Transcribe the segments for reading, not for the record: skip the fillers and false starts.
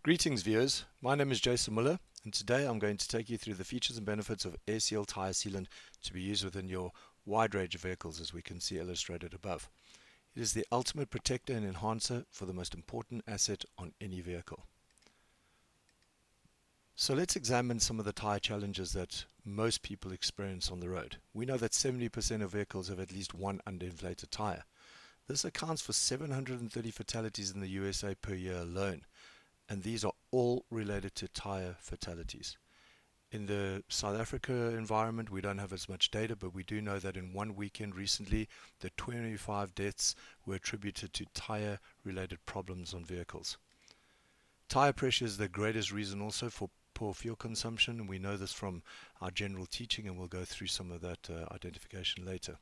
Greetings viewers, my name is Jason Muller and today I'm going to take you through the features and benefits of Airseal Tyre Sealant to be used within your wide range of vehicles as we can see illustrated above. It is the ultimate protector and enhancer for the most important asset on any vehicle. So let's examine some of the tyre challenges that most people experience on the road. We know that 70% of vehicles have at least one underinflated tyre. This accounts for 730 fatalities in the USA per year alone. And these are all related to tyre fatalities. In the South Africa environment, we don't have as much data, but we do know that in one weekend recently, the 25 deaths were attributed to tyre-related problems on vehicles. Tyre pressure is the greatest reason also for poor fuel consumption, and we know this from our general teaching, and we'll go through some of that identification later.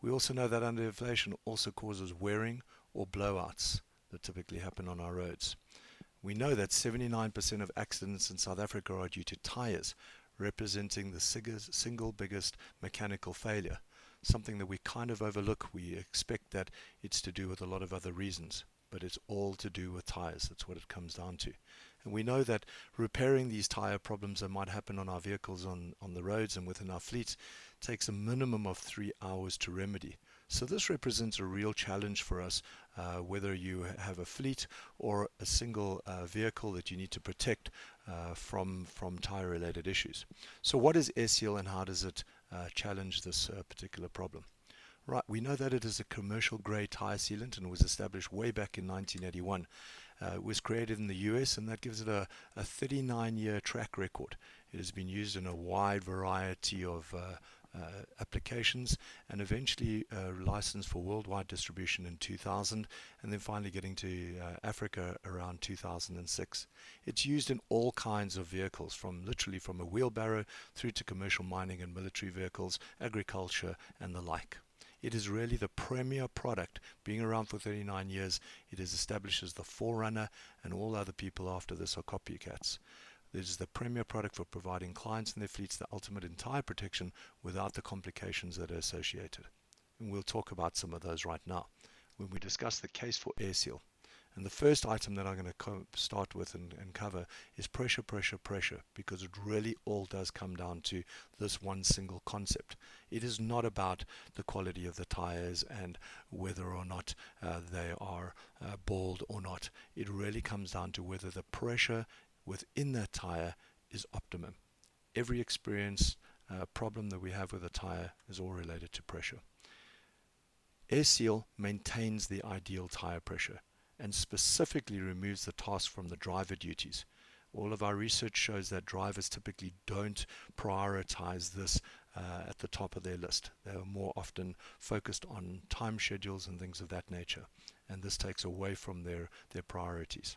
We also know that underinflation also causes wearing or blowouts that typically happen on our roads. We know that 79% of accidents in South Africa are due to tyres, representing the single biggest mechanical failure, something that we kind of overlook. We expect that it's to do with a lot of other reasons, but it's all to do with tyres. That's what it comes down to. And we know that repairing these tyre problems that might happen on our vehicles on the roads and within our fleets takes a minimum of 3 hours to remedy. So this represents a real challenge for us, whether you have a fleet or a single vehicle that you need to protect from tyre related issues. So what is Airseal and how does it challenge this particular problem? Right, we know that it is a commercial grade tyre sealant and was established way back in 1981. It was created in the US and that gives it a 39-year track record. It has been used in a wide variety of applications and eventually licensed for worldwide distribution in 2000 and then finally getting to Africa around 2006. It's used in all kinds of vehicles, literally from a wheelbarrow through to commercial mining and military vehicles, agriculture and the like. It is really the premier product. Being around for 39 years, it is established as the forerunner, and all other people after this are copycats. This is the premier product for providing clients and their fleets the ultimate in tyre protection without the complications that are associated. And we'll talk about some of those right now when we discuss the case for Airseal. And the first item that I'm going to start with and cover is pressure, pressure, pressure, because it really all does come down to this one single concept. It is not about the quality of the tyres and whether or not they are bald or not. It really comes down to whether the pressure within that tyre is optimum. Every experience problem that we have with a tyre is all related to pressure. Airseal maintains the ideal tyre pressure and specifically removes the task from the driver duties. All of our research shows that drivers typically don't prioritize this at the top of their list. They are more often focused on time schedules and things of that nature, and this takes away from their priorities.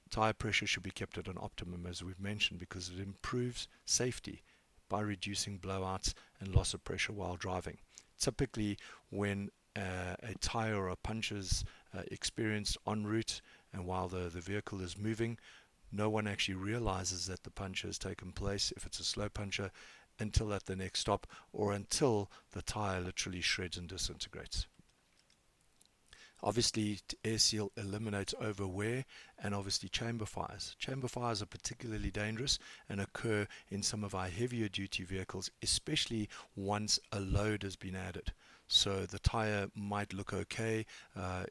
Tyre pressure should be kept at an optimum, as we've mentioned, because it improves safety by reducing blowouts and loss of pressure while driving. Typically, when a tyre or a punctures experienced en route and while the vehicle is moving, no one actually realizes that the puncture has taken place if it's a slow puncture until at the next stop or until the tyre literally shreds and disintegrates. Obviously, Airseal eliminates overwear and obviously chamber fires. Chamber fires are particularly dangerous and occur in some of our heavier duty vehicles, especially once a load has been added. So the tyre might look okay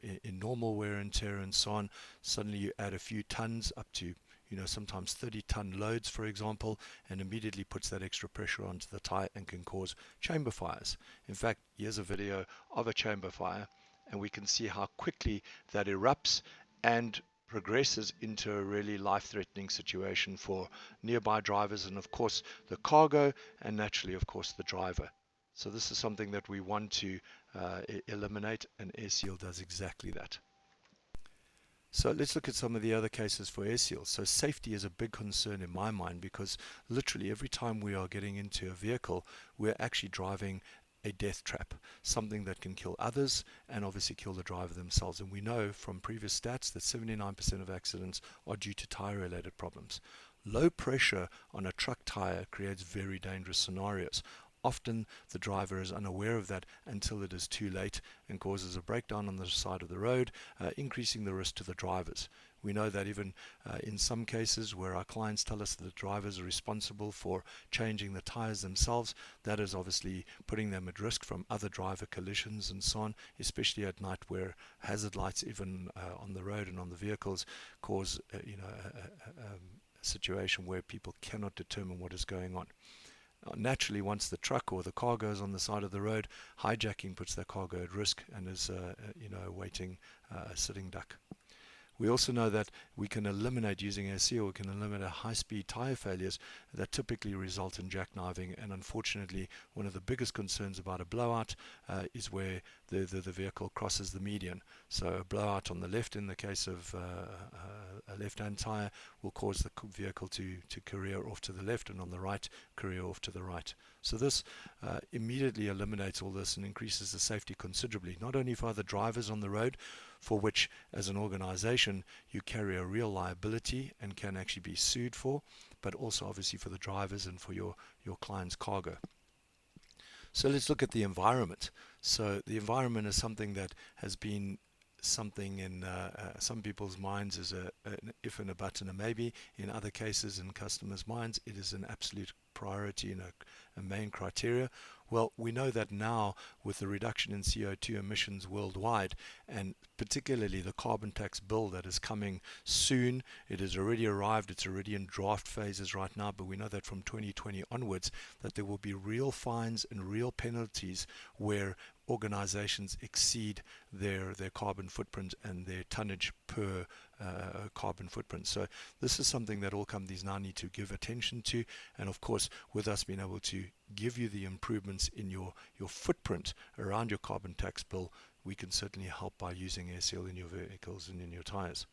in normal wear and tear and so on. Suddenly you add a few tons up to sometimes 30-ton loads, for example, and immediately puts that extra pressure onto the tyre and can cause chamber fires. In fact, here's a video of a chamber fire, and we can see how quickly that erupts and progresses into a really life-threatening situation for nearby drivers and of course the cargo and naturally of course the driver. So this is something that we want to eliminate, and Airseal does exactly that. So let's look at some of the other cases for Airseal. So safety is a big concern in my mind because literally every time we are getting into a vehicle, we're actually driving a death trap, something that can kill others and obviously kill the driver themselves. And we know from previous stats that 79% of accidents are due to tyre related problems. Low pressure on a truck tyre creates very dangerous scenarios. Often the driver is unaware of that until it is too late and causes a breakdown on the side of the road, increasing the risk to the drivers. We know that even in some cases where our clients tell us that the drivers are responsible for changing the tires themselves, that is obviously putting them at risk from other driver collisions and so on, especially at night where hazard lights even on the road and on the vehicles cause a situation where people cannot determine what is going on. Naturally, once the truck or the car goes on the side of the road, hijacking puts that cargo at risk and is awaiting a sitting duck. We also know that we can eliminate, using Airseal, we can eliminate high-speed tire failures that typically result in jackknifing. And unfortunately, one of the biggest concerns about a blowout is where the vehicle crosses the median. So a blowout on the left, in the case of a left-hand tire, will cause the vehicle to career off to the left, and on the right, career off to the right. So this immediately eliminates all this and increases the safety considerably, not only for the drivers on the road, for which as an organization you carry a real liability and can actually be sued for, but also obviously for the drivers and for your client's cargo. So let's look at the environment. So the environment is something that has been something in some people's minds is an if and a but and a maybe. In other cases, in customers' minds, it is an absolute priority and a main criteria. Well, we know that now with the reduction in CO2 emissions worldwide, and particularly the carbon tax bill that is coming soon, it has already arrived, it's already in draft phases right now, but we know that from 2020 onwards that there will be real fines and real penalties where organizations exceed their carbon footprint and their tonnage per carbon footprint. So this is something that all companies now need to give attention to, and of course with us being able to give you the improvements in your footprint around your carbon tax bill, we can certainly help by using Airseal in your vehicles and in your tires.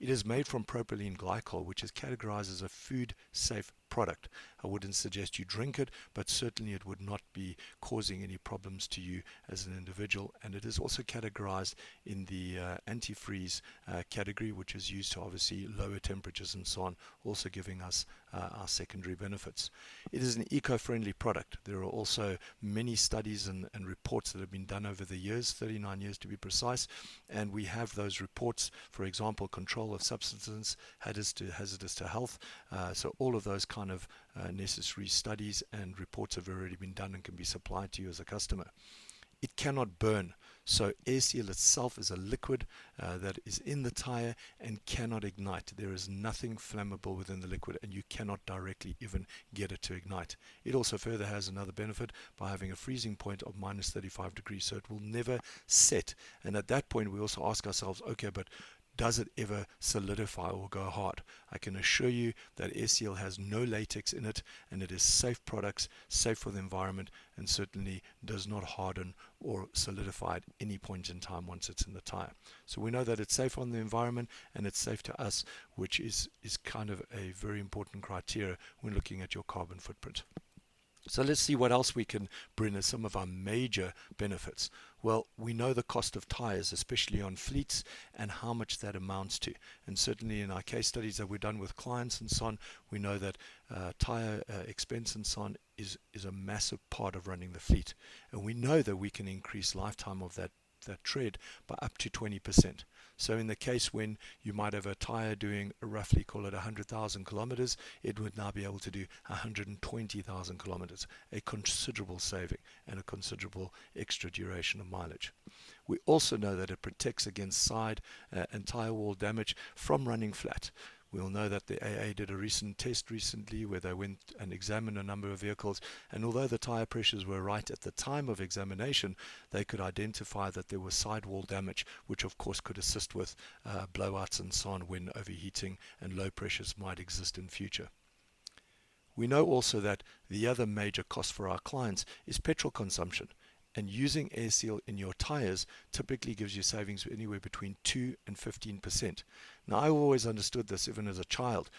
It is made from propylene glycol, which is categorized as a food safe product. I wouldn't suggest you drink it, but certainly it would not be causing any problems to you as an individual. And it is also categorized in the antifreeze category, which is used to obviously lower temperatures and so on, also giving us our secondary benefits. It is an eco-friendly product. There are also many studies and reports that have been done over the years, 39 years to be precise, and we have those reports, for example, control of substances hazardous to health. So all of those kind of necessary studies and reports have already been done and can be supplied to you as a customer. It cannot burn. So Airseal itself is a liquid that is in the tire and cannot ignite. There is nothing flammable within the liquid, and you cannot directly even get it to ignite. It also further has another benefit by having a freezing point of minus 35 degrees, so it will never set. And at that point we also ask ourselves, okay, but does it ever solidify or go hard? I can assure you that Airseal has no latex in it, and it is safe products, safe for the environment, and certainly does not harden or solidify at any point in time once it's in the tire. So we know that it's safe on the environment and it's safe to us, which is kind of a very important criteria when looking at your carbon footprint. So let's see what else we can bring as some of our major benefits. Well, we know the cost of tires, especially on fleets, and how much that amounts to. And certainly in our case studies that we've done with clients and so on, we know that tire expense and so on is a massive part of running the fleet. And we know that we can increase lifetime of that tread by up to 20%. So in the case when you might have a tire doing roughly, call it 100,000 kilometers, it would now be able to do 120,000 kilometers, a considerable saving and a considerable extra duration of mileage. We also know that it protects against side and tire wall damage from running flat. We'll know that the AA did a recent test recently where they went and examined a number of vehicles, and although the tire pressures were right at the time of examination, they could identify that there was sidewall damage, which of course could assist with blowouts and so on when overheating and low pressures might exist in future. We know also that the other major cost for our clients is petrol consumption. And using Airseal in your tires typically gives you savings anywhere between 2 and 15%. Now, I always understood this even as a child,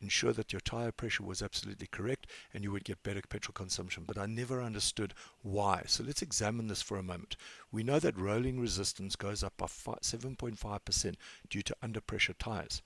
ensure that your tire pressure was absolutely correct and you would get better petrol consumption, but I never understood why. So let's examine this for a moment. We know that rolling resistance goes up by 7.5% due to under pressure tires.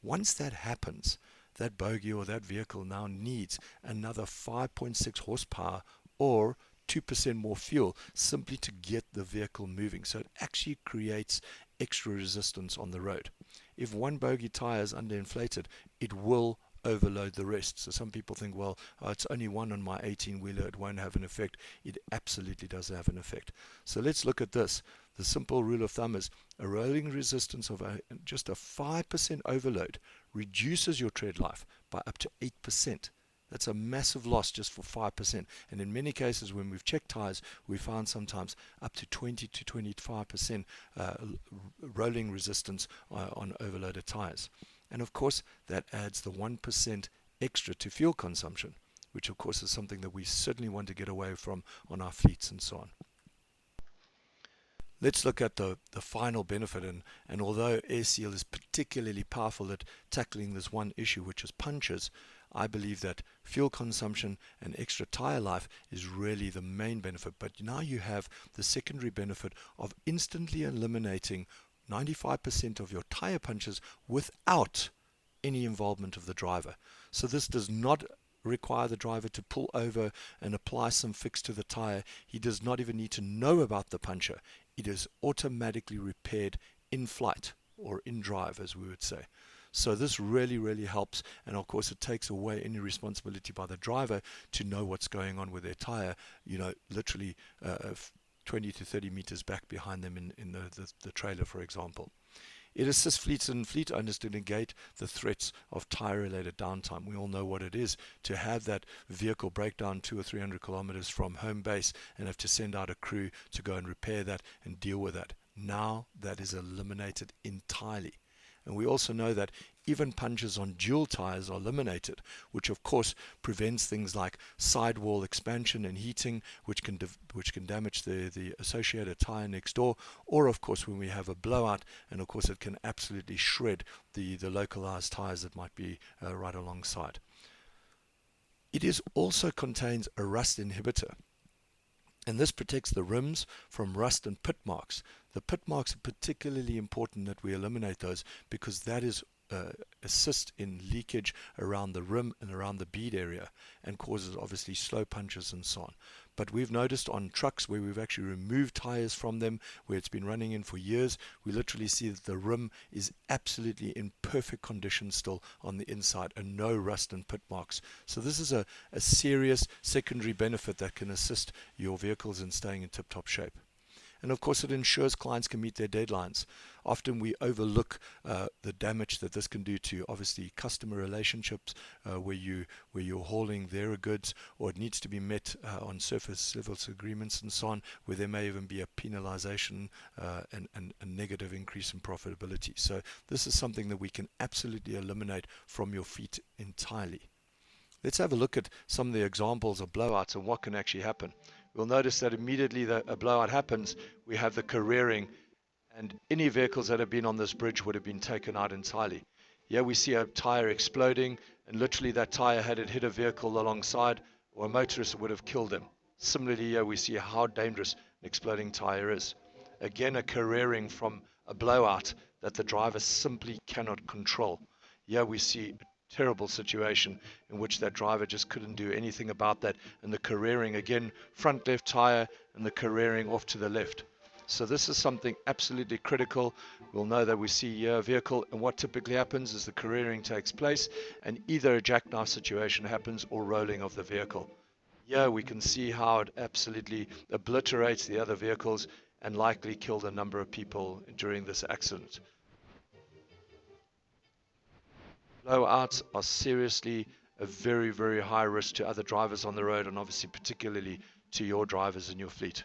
Once that happens, that bogie or that vehicle now needs another 5.6 horsepower or 2% more fuel simply to get the vehicle moving. So it actually creates extra resistance on the road. If one bogey tyre is underinflated, it will overload the rest. So some people think, well, it's only one on my 18-wheeler, it won't have an effect. It absolutely does have an effect. So let's look at this. The simple rule of thumb is a rolling resistance of just a 5% overload reduces your tread life by up to 8%. That's a massive loss just for 5%. And in many cases, when we've checked tyres, we found sometimes up to 20 to 25% rolling resistance on overloaded tyres. And of course, that adds the 1% extra to fuel consumption, which of course is something that we certainly want to get away from on our fleets and so on. Let's look at the final benefit, and although Airseal is particularly powerful at tackling this one issue, which is punctures, I believe that fuel consumption and extra tire life is really the main benefit. But now you have the secondary benefit of instantly eliminating 95% of your tire punctures without any involvement of the driver. So this does not require the driver to pull over and apply some fix to the tire. He does not even need to know about the puncture. It is automatically repaired in flight or in drive, as we would say. So this really, really helps, and of course it takes away any responsibility by the driver to know what's going on with their tire, literally 20 to 30 meters back behind them in the trailer, for example. It assists fleets and fleet owners to negate the threats of tire-related downtime. We all know what it is to have that vehicle break down 200 or 300 kilometers from home base and have to send out a crew to go and repair that and deal with that. Now that is eliminated entirely. And we also know that even punctures on dual tires are eliminated, which of course prevents things like sidewall expansion and heating, which can damage the associated tire next door, or of course when we have a blowout, and of course it can absolutely shred the localized tires that might be right alongside. It also contains a rust inhibitor, and this protects the rims from rust and pit marks. The pit marks are particularly important that we eliminate those, because that is assist in leakage around the rim and around the bead area, and causes obviously slow punches and so on. But we've noticed on trucks where we've actually removed tires from them, where it's been running in for years, we literally see that the rim is absolutely in perfect condition still on the inside, and no rust and pit marks. So this is a serious secondary benefit that can assist your vehicles in staying in tip-top shape. And of course, it ensures clients can meet their deadlines. Often we overlook the damage that this can do to obviously customer relationships, where you're hauling their goods, or it needs to be met on surface level agreements and so on, where there may even be a penalization and a negative increase in profitability. So this is something that we can absolutely eliminate from your fleet entirely. Let's have a look at some of the examples of blowouts and what can actually happen. We'll notice that immediately that a blowout happens, we have the careering, and any vehicles that have been on this bridge would have been taken out entirely. Here we see a tire exploding, and literally that tire, had it hit a vehicle alongside or a motorist, would have killed them. Similarly, here we see how dangerous an exploding tire is. Again, a careering from a blowout that the driver simply cannot control. Here we see terrible situation in which that driver just couldn't do anything about that, and the careering, again, front left tire and the careering off to the left. So this is something absolutely critical. We'll know that we see a vehicle, and what typically happens is the careering takes place and either a jackknife situation happens or rolling of the vehicle. Here we can see how it absolutely obliterates the other vehicles and likely killed a number of people during this accident. Blowouts are seriously a very, very high risk to other drivers on the road, and obviously particularly to your drivers in your fleet.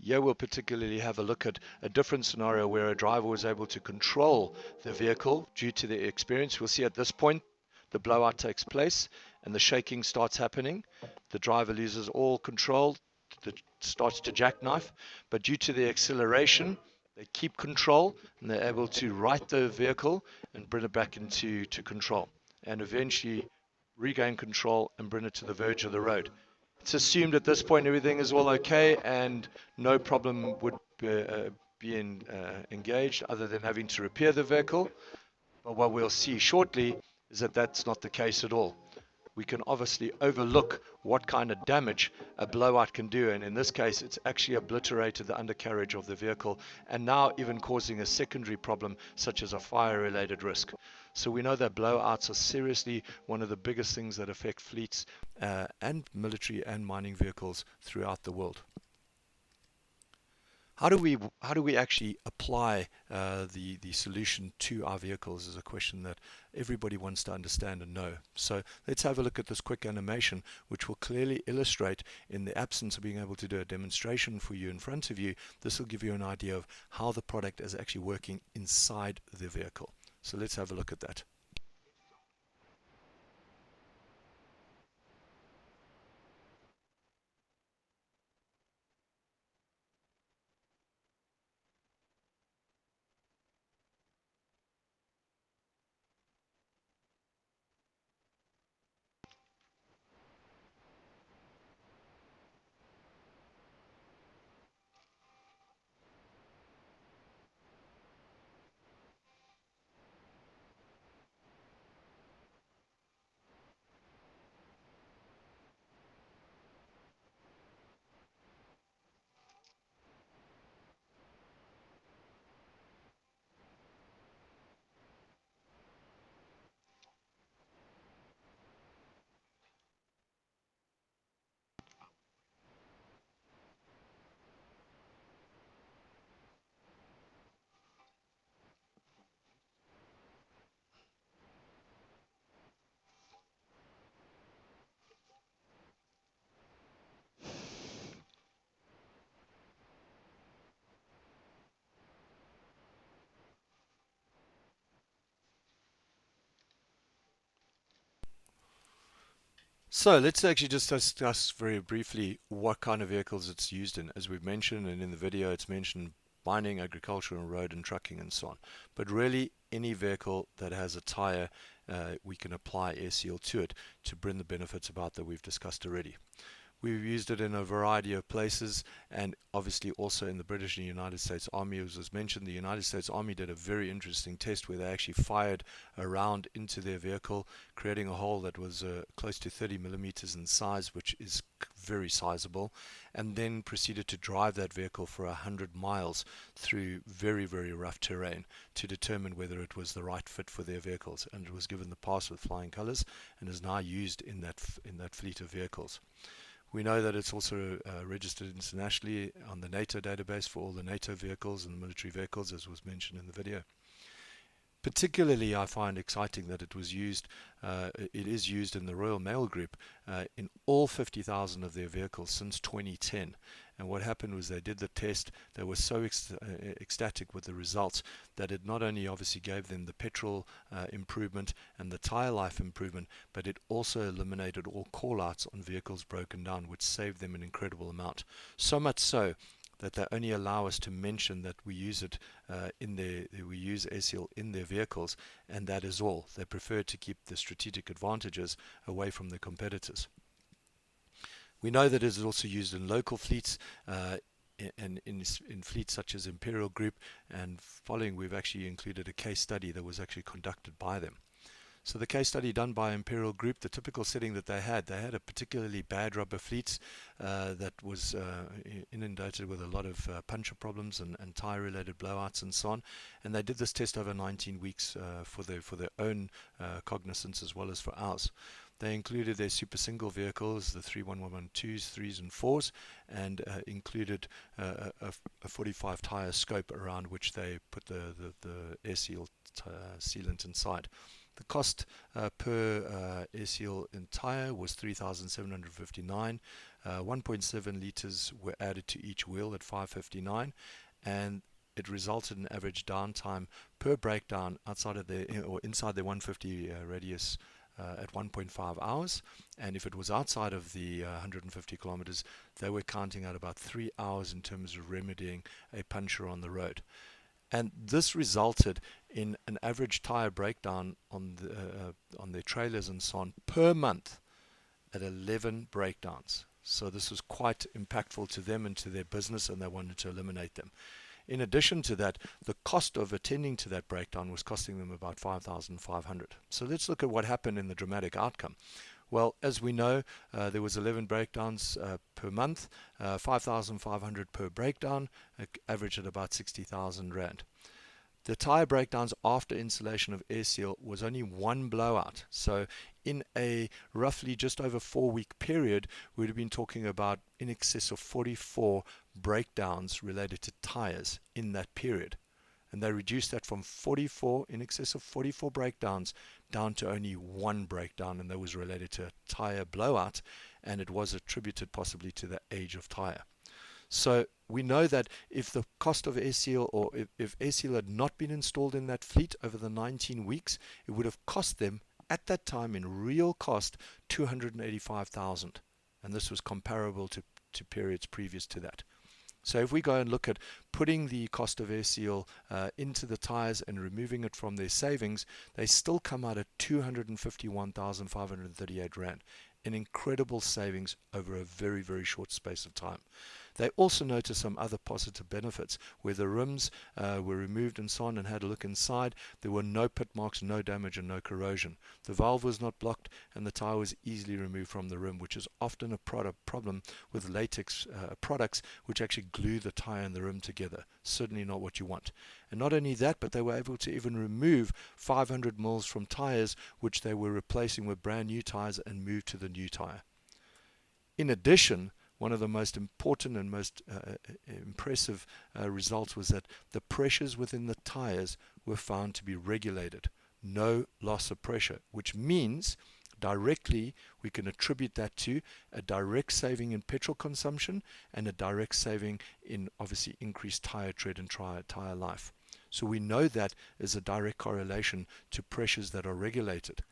Here we'll particularly have a look at a different scenario where a driver was able to control the vehicle due to their experience. We'll see at this point the blowout takes place and the shaking starts happening. The driver loses all control, starts to jackknife, but due to the acceleration, they keep control and they're able to right the vehicle and bring it back into control, and eventually regain control and bring it to the verge of the road. It's assumed at this point everything is all okay and no problem would be engaged other than having to repair the vehicle. But what we'll see shortly is that that's not the case at all. we can obviously overlook what kind of damage a blowout can do. And in this case, it's actually obliterated the undercarriage of the vehicle and now even causing a secondary problem such as a fire-related risk. So we know that blowouts are seriously one of the biggest things that affect fleets and military and mining vehicles throughout the world. How do we actually apply the solution to our vehicles is a question that everybody wants to understand and know. So let's have a look at this quick animation, which will clearly illustrate, in the absence of being able to do a demonstration for you in front of you, this will give you an idea of how the product is actually working inside the vehicle. So let's have a look at that. So let's actually just discuss very briefly what kind of vehicles it's used in. As we've mentioned, and in the video it's mentioned mining, agricultural, road and trucking and so on. But really any vehicle that has a tire, we can apply Airseal to it to bring the benefits about that we've discussed already. We've used it in a variety of places, and obviously also in the British and United States Army. As was mentioned, the United States Army did a very interesting test where they actually fired a round into their vehicle, creating a hole that was close to 30 millimeters in size, which is very sizable, and then proceeded to drive that vehicle for 100 miles through very, very rough terrain to determine whether it was the right fit for their vehicles. And it was given the pass with flying colors and is now used in that fleet of vehicles. We know that it's also registered internationally on the NATO database for all the NATO vehicles and military vehicles, as was mentioned in the video. Particularly, I find exciting that it is used in the Royal Mail Group in all 50,000 of their vehicles since 2010. And what happened was they did the test. They were so ecstatic with the results that it not only obviously gave them the petrol improvement and the tire life improvement, but it also eliminated all call-outs on vehicles broken down, which saved them an incredible amount. So much so that they only allow us to mention that we use it we use Airseal in their vehicles, and that is all. They prefer to keep the strategic advantages away from the competitors. We know that it is also used in local fleets and in fleets such as Imperial Group, and following we've actually included a case study that was actually conducted by them. So the case study done by Imperial Group, the typical setting that they had a particularly bad rubber fleet that was inundated with a lot of puncture problems and tire-related blowouts and so on. And they did this test over 19 weeks for their own cognizance as well as for ours. They included their super single vehicles, the 31112s, 3s and 4s, and included a 45 tire scope around which they put the Airseal sealant inside. The cost per Airseal in tire was 3,759. 1.7 liters were added to each wheel at 559, and it resulted in average downtime per breakdown outside of inside the 150 radius at 1.5 hours, and if it was outside of the 150 kilometers, they were counting out about 3 hours in terms of remedying a puncture on the road. And this resulted in an average tire breakdown on their trailers and so on per month at 11 breakdowns. So this was quite impactful to them and to their business, and they wanted to eliminate them. In addition to that, the cost of attending to that breakdown was costing them about 5,500. So let's look at what happened in the dramatic outcome. Well, as we know, there was 11 breakdowns per month, 5,500 per breakdown, average at about 60,000 Rand. The tyre breakdowns after installation of Airseal was only one blowout. So in a roughly just over 4-week period, we'd have been talking about in excess of 44 breakdowns related to tyres in that period. And they reduced that from 44, in excess of 44 breakdowns, down to only one breakdown, and that was related to a tyre blowout, and it was attributed possibly to the age of tyre. So we know that if the cost of Airseal, or if Airseal had not been installed in that fleet over the 19 weeks, it would have cost them at that time in real cost 285,000, and this was comparable to periods previous to that. So if we go and look at putting the cost of Airseal into the tyres and removing it from their savings, they still come out at 251,538 Rand. An incredible savings over a very, very short space of time. They also noticed some other positive benefits where the rims were removed and so on, and had a look inside. There were no pit marks, no damage, and no corrosion. The valve was not blocked, and the tyre was easily removed from the rim, which is often a problem with latex products which actually glue the tyre and the rim together. Certainly not what you want. And not only that, but they were able to even remove 500 mils from tyres which they were replacing with brand new tyres and move to the new tyre. In addition, one of the most important and most impressive results was that the pressures within the tyres were found to be regulated. No loss of pressure, which means directly we can attribute that to a direct saving in petrol consumption and a direct saving in obviously increased tyre tread and tyre life. So we know that is a direct correlation to pressures that are regulated.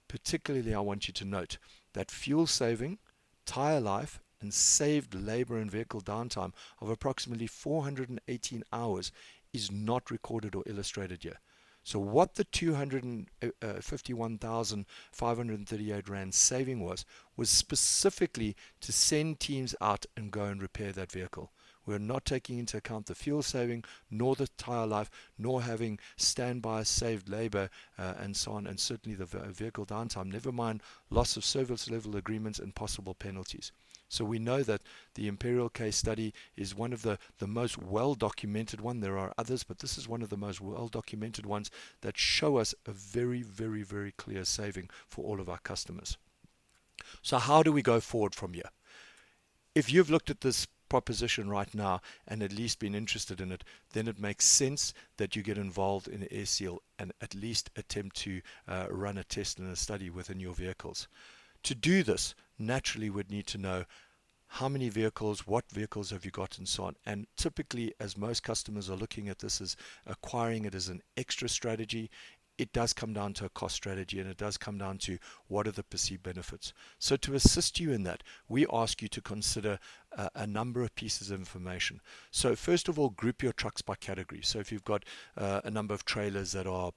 Particularly, I want you to note that fuel saving, tyre life, and saved labor and vehicle downtime of approximately 418 hours is not recorded or illustrated here. So what the 251,538 Rand saving was specifically to send teams out and go and repair that vehicle. We're not taking into account the fuel saving, nor the tyre life, nor having standby saved labor and so on, and certainly the vehicle downtime, never mind loss of service level agreements and possible penalties. So we know that the Imperial case study is one of the most well-documented one. There are others, but this is one of the most well-documented ones that show us a very, very, very clear saving for all of our customers. So how do we go forward from here? If you've looked at this proposition right now and at least been interested in it, then it makes sense that you get involved in Airseal and at least attempt to run a test and a study within your vehicles. To do this, naturally we'd need to know how many vehicles, what vehicles have you got, and so on. And typically, as most customers are looking at this as acquiring it as an extra strategy, it does come down to a cost strategy, and it does come down to what are the perceived benefits. So to assist you in that, we ask you to consider a number of pieces of information. So first of all, group your trucks by category. So if you've got a number of trailers that are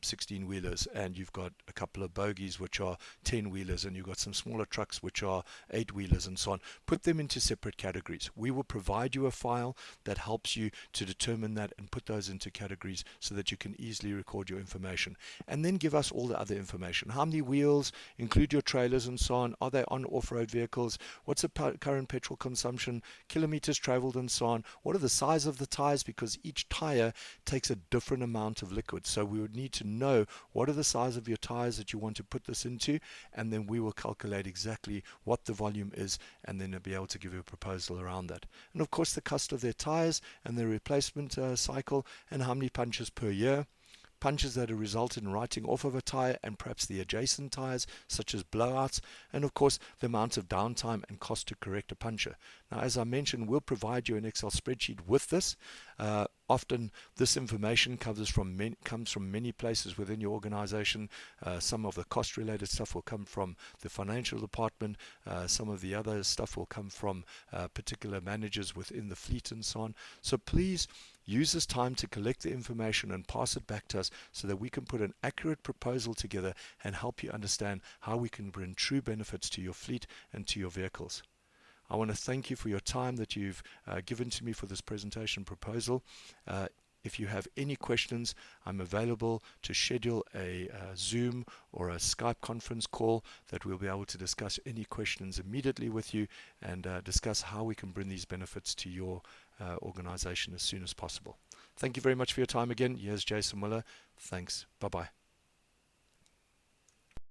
16 wheelers, and you've got a couple of bogies which are 10 wheelers, and you've got some smaller trucks which are 8 wheelers and so on, put them into separate categories. We will provide you a file that helps you to determine that and put those into categories so that you can easily record your information, and then give us all the other information. How many wheels, include your trailers and so on. Are they on off-road vehicles? What's the current petrol consumption, kilometers traveled and so on? What are the size of the tires, because each tire takes a different amount of liquid. So we would need to know what are the size of your tires that you want to put this into, and then we will calculate exactly what the volume is, and then be able to give you a proposal around that. And of course the cost of their tires and their replacement cycle, and how many punches per year. Punches that are resulted in writing off of a tyre and perhaps the adjacent tyres, such as blowouts, and of course the amount of downtime and cost to correct a puncture. Now, as I mentioned, we'll provide you an Excel spreadsheet with this. Often this information comes from many places within your organization. Some of the cost related stuff will come from the financial department. Some of the other stuff will come from particular managers within the fleet and so on. So please use this time to collect the information and pass it back to us so that we can put an accurate proposal together and help you understand how we can bring true benefits to your fleet and to your vehicles. I want to thank you for your time that you've given to me for this presentation proposal. If you have any questions, I'm available to schedule a Zoom or a Skype conference call that we'll be able to discuss any questions immediately with you and discuss how we can bring these benefits to your organization as soon as possible. Thank you very much for your time again. Here's Jason Miller. Thanks. Bye-bye.